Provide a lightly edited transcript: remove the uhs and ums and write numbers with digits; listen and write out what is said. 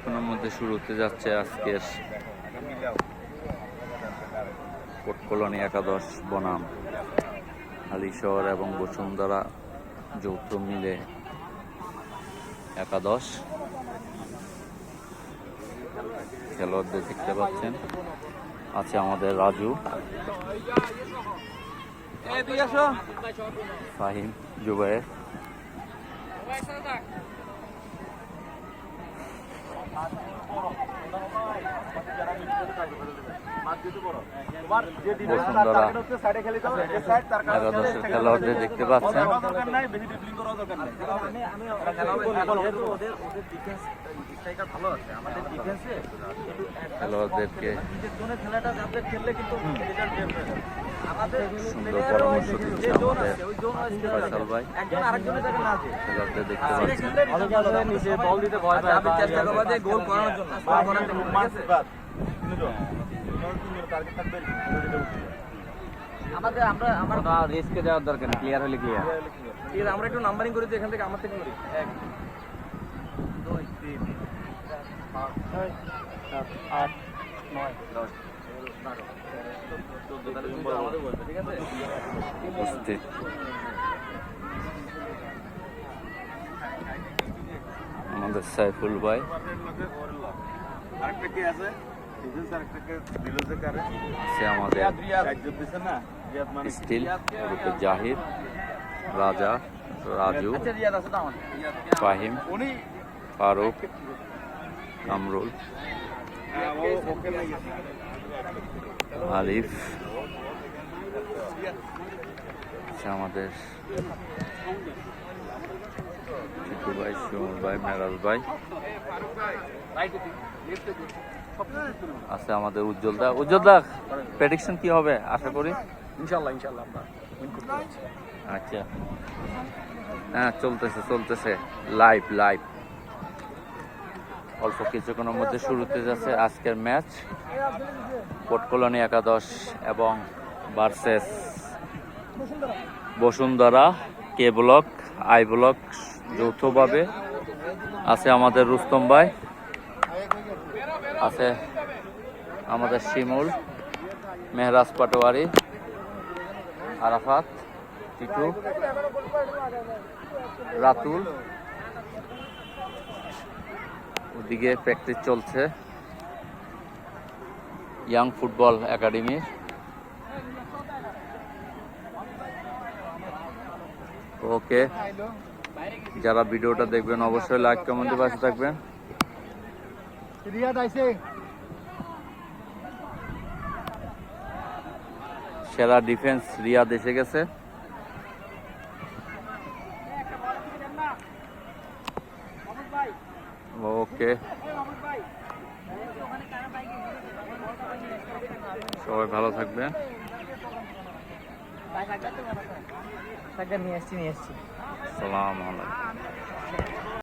কিছুক্ষণের মধ্যে শুরু হতে যাচ্ছে আজকের কোর্ট কলোনি একাদশ বনাম হালিশহর এবং বসুন্ধরা যৌথ মিলে একাদশ। খেলোয়াড়দের দেখতে পাচ্ছেন, আছে আমাদের রাজু, ফাহিম, জুবাইর। বসুন্ধরা একাদশের খেলোয়াড়দের দেখতে পাচ্ছেন। খেলোয়াড়দেরকে সুন্দর পরামর্শ দিচ্ছে আমাদের ফয়সাল ভাই। খেলোয়াড়দের দেখতে পাচ্ছেন। আমরা রিস্কে যাওয়ার দরকার নেই, ক্লিয়ার হলে ক্লিয়ার। আমরা একটু নাম্বারিং করি এখান থেকে, আমার থেকে করি 1 2 3 4 5 6 7 8 9 10 উপস্থিত আমাদের সাইফুল ভাই, আছে আমাদের স্টিল জাহিদ, রাজা, রাজু, ফাহিম, ফারুক, কামরুল, আলিফ, আমাদের চিকু ভাই, সুমন ভাই, মেরাজ ভাই, আছে আমাদের উজ্জ্বল দা। উজ্জ্বল দা, প্রেডিকশন কি হবে আশা করি? ইনশাআল্লাহ আমরা উইন করতে যাচ্ছি। আচ্ছা, হ্যাঁ, চলতেছে লাইভ অল্প কিছুক্ষণের মধ্যে শুরুতে যাচ্ছে আজকের ম্যাচ। কোর্ট কলোনি একাদশ এবং versus Bashundhara K block I block যৌথভাবে। আছে আমাদের রুস্তম ভাই, আছে আমাদের শিমুল, মেহরাজ পাটোয়ারি, আরাফাত, টিটু, রাতুল। ওদিকে প্র্যাকটিস চলছে ইয়াং ফুটবল একাডেমির। ওকে, যারা ভিডিওটা দেখবেন অবশ্যই লাইক কমেন্টে পাশে থাকবেন। সেরা ডিফেন্স রিয়াদ এসে গেছে। ওকে, সবাই ভালো থাকবেন। নিয়ে আসছি। আসসালামু আলাইকুম।